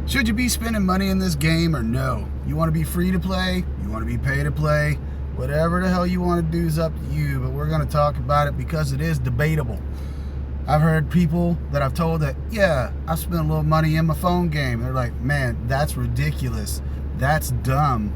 Should you be spending money in this game or no? You want to be free to play? You want to be pay to play? Whatever the hell you want to do is up to you, but we're going to talk about it because it is debatable. I've heard people that I've told that, yeah, I spent a little money in my phone game. They're like, man, that's ridiculous. That's dumb.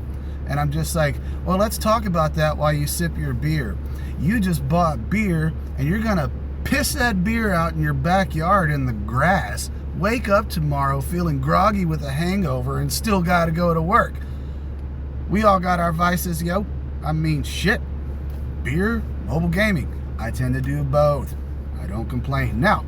And I'm just like, well, let's talk about that while you sip your beer. You just bought beer and you're going to piss that beer out in your backyard in the grass. Wake up tomorrow feeling groggy with a hangover and still got to go to work. We all got our vices, yo. I mean, shit. Beer, mobile gaming. I tend to do both. I don't complain. Now,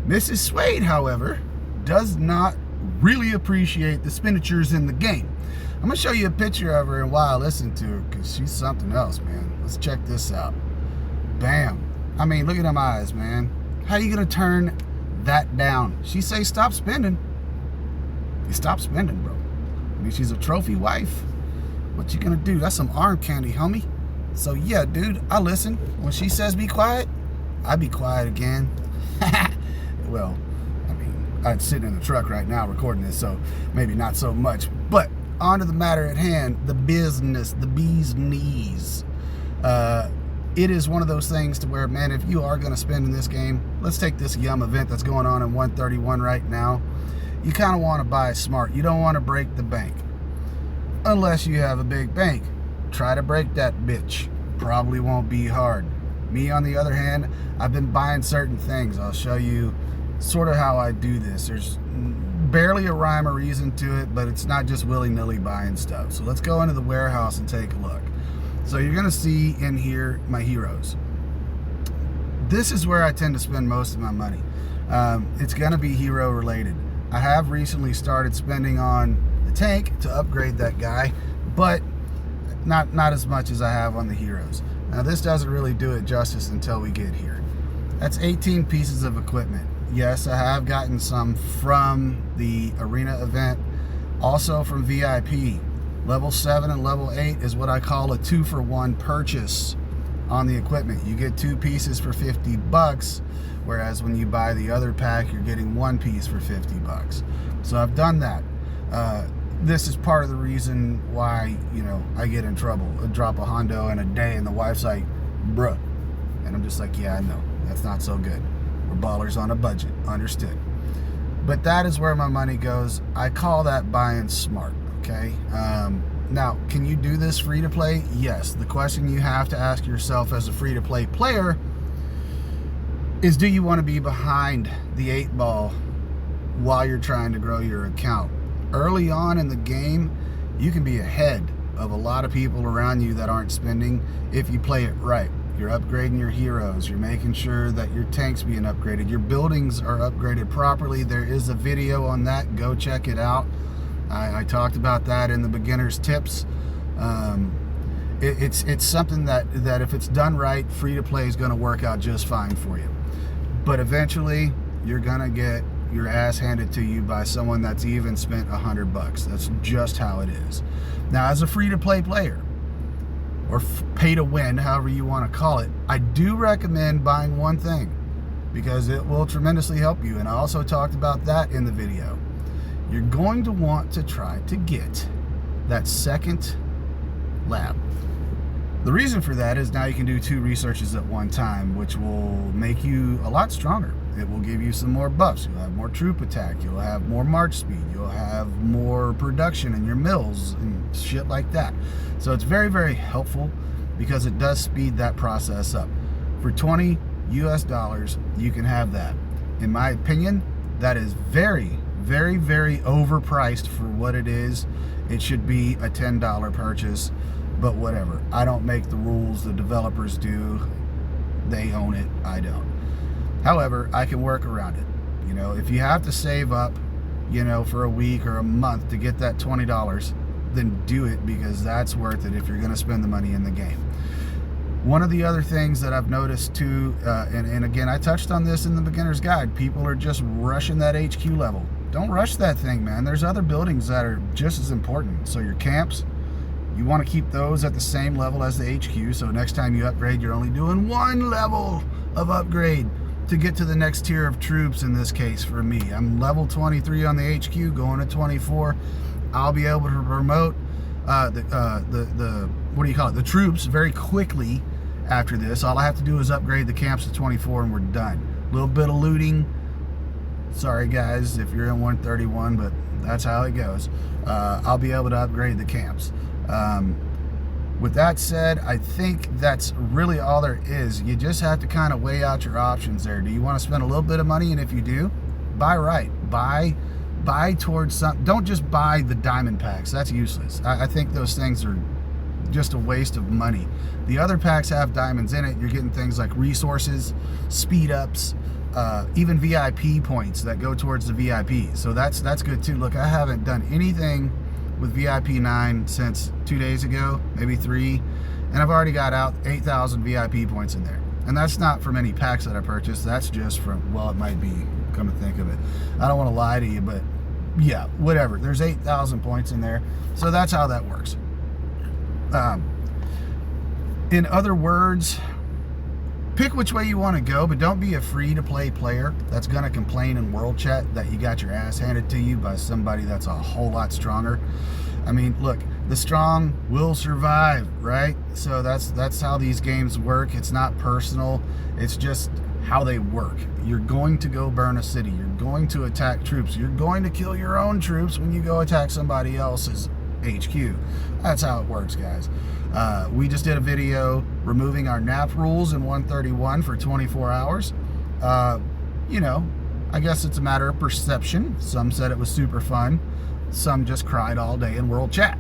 Mrs. SWADE, however, does not really appreciate the expenditures in the game. I'm going to show you a picture of her and why I listen to her, because she's something else, man. Let's check this out. Bam. I mean, look at them eyes, man. How you going to turn that down? She say stop spending. You stop spending, bro. I mean, she's a trophy wife. What you gonna do? That's some arm candy, homie. So yeah, dude, I listen. When she says be quiet, I be quiet again. Well, I mean, I'm sitting in the truck right now recording this, so maybe not so much. But on to the matter at hand, the business, the bee's knees. It is one of those things to where, man, if you are going to spend in this game, let's take this Yum event that's going on in 131 right now. You kind of want to buy smart. You don't want to break the bank. Unless you have a big bank. Try to break that bitch. Probably won't be hard. Me, on the other hand, I've been buying certain things. I'll show you sort of how I do this. There's barely a rhyme or reason to it, but it's not just willy-nilly buying stuff. So let's go into the warehouse and take a look. So you're going to see in here my heroes. This is where I tend to spend most of my money. It's going to be hero related. I have recently started spending on the tank to upgrade that guy, but not as much as I have on the heroes. Now this doesn't really do it justice until we get here. That's 18 pieces of equipment. Yes, I have gotten some from the arena event, also from VIP. Level 7 and level 8 is what I call a 2-for-1 purchase on the equipment. You get 2 pieces for 50 bucks, whereas when you buy the other pack, you're getting 1 piece for 50 bucks. So I've done that. This is part of the reason why, you know, I get in trouble. I drop a hundo in a day and the wife's like, bruh. And I'm just like, yeah, I know. That's not so good. We're ballers on a budget. Understood. But that is where my money goes. I call that buying smart. Okay. Now, can you do this free to play? Yes. The question you have to ask yourself as a free to play player is, do you want to be behind the 8 ball while you're trying to grow your account? Early on in the game, you can be ahead of a lot of people around you that aren't spending if you play it right. You're upgrading your heroes. You're making sure that your tank's being upgraded. Your buildings are upgraded properly. There is a video on that. Go check it out. I talked about that in the beginner's tips. It's something that if it's done right, free to play is going to work out just fine for you. But eventually, you're going to get your ass handed to you by someone that's even spent $100. That's just how it is. Now, as a free to play player, or pay to win, however you want to call it, I do recommend buying one thing because it will tremendously help you. And I also talked about that in the video. You're going to want to try to get that second lab. The reason for that is now you can do 2 researches at one time, which will make you a lot stronger. It will give you some more buffs. You'll have more troop attack. You'll have more march speed. You'll have more production in your mills and shit like that. So it's very, very helpful because it does speed that process up. For $20 US, you can have that. In my opinion, that is very, very, very overpriced for what it is. It should be a $10 purchase, but whatever. I don't make the rules, the developers do. They own it, I don't. However, I can work around it. You know, if you have to save up, you know, for a week or a month to get that $20, then do it because that's worth it if you're going to spend the money in the game. One of the other things that I've noticed too, and again, I touched on this in the beginner's guide, people are just rushing that HQ level. Don't rush that thing, man. There's other buildings that are just as important. So your camps, you want to keep those at the same level as the HQ. So next time you upgrade, you're only doing 1 level of upgrade. to get to the next tier of troops in this case for me. I'm level 23 on the HQ, going to 24. I'll be able to promote the troops very quickly after this. All I have to do is upgrade the camps to 24 and we're done. A little bit of looting. Sorry guys if you're in 131, but that's how it goes. I'll be able to upgrade the camps. With that said, I think that's really all there is. You just have to kind of weigh out your options there. Do you want to spend a little bit of money? And if you do, buy right. Buy towards something. Don't just buy the diamond packs. That's useless. I think those things are just a waste of money. The other packs have diamonds in it. You're getting things like resources, speed ups, even VIP points that go towards the VIP. So that's good too. Look, I haven't done anything with VIP 9 since 2 days ago, maybe 3, and I've already got out 8,000 VIP points in there. And that's not from any packs that I purchased. That's just from, well, it might be, come to think of it. I don't want to lie to you, but yeah, whatever. There's 8,000 points in there. So that's how that works. In other words, pick which way you want to go, but don't be a free-to-play player that's going to complain in world chat that you got your ass handed to you by somebody that's a whole lot stronger. I mean, look, the strong will survive, right? So that's how these games work. It's not personal. It's just how they work. You're going to go burn a city. You're going to attack troops. You're going to kill your own troops when you go attack somebody else's HQ. That's how it works, guys. We just did a video removing our nap rules in 131 for 24 hours. You know, I guess it's a matter of perception. Some said it was super fun. Some just cried all day in world chat,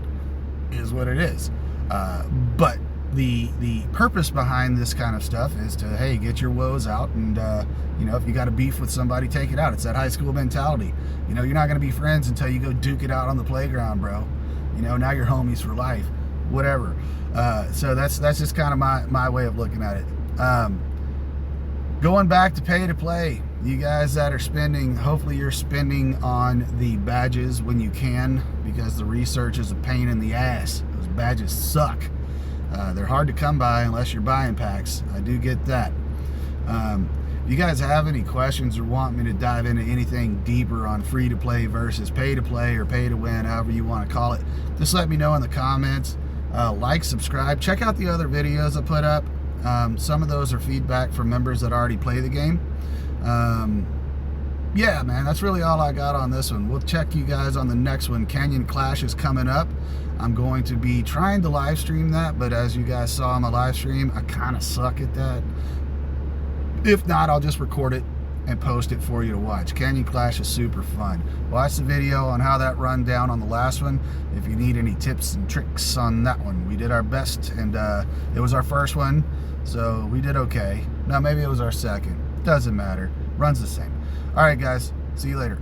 is what it is. But the purpose behind this kind of stuff is to, hey, get your woes out, and you know, if you got a beef with somebody, take it out. It's that high school mentality. You know, you're not going to be friends until you go duke it out on the playground, bro. You know, now you're homies for life, whatever. So that's just kind of my way of looking at it. Going back to pay to play, you guys that are spending, hopefully you're spending on the badges when you can, because the research is a pain in the ass. Those badges suck. They're hard to come by unless you're buying packs. I do get that. If you guys have any questions or want me to dive into anything deeper on free to play versus pay to play or pay to win, however you want to call it, just let me know in the comments. Like, subscribe, check out the other videos I put up. Some of those are feedback from members that already play the game. Yeah, man, that's really all I got on this one. We'll check you guys on the next one. Canyon Clash is coming up. I'm going to be trying to live stream that, but as you guys saw on my live stream, I kind of suck at that. If not, I'll just record it and post it for you to watch. Canyon Clash is super fun. Watch the video on how that run down on the last one if you need any tips and tricks on that one. We did our best, and it was our first one, so we did okay. Now maybe it was our second. Doesn't matter. Runs the same. All right, guys. See you later.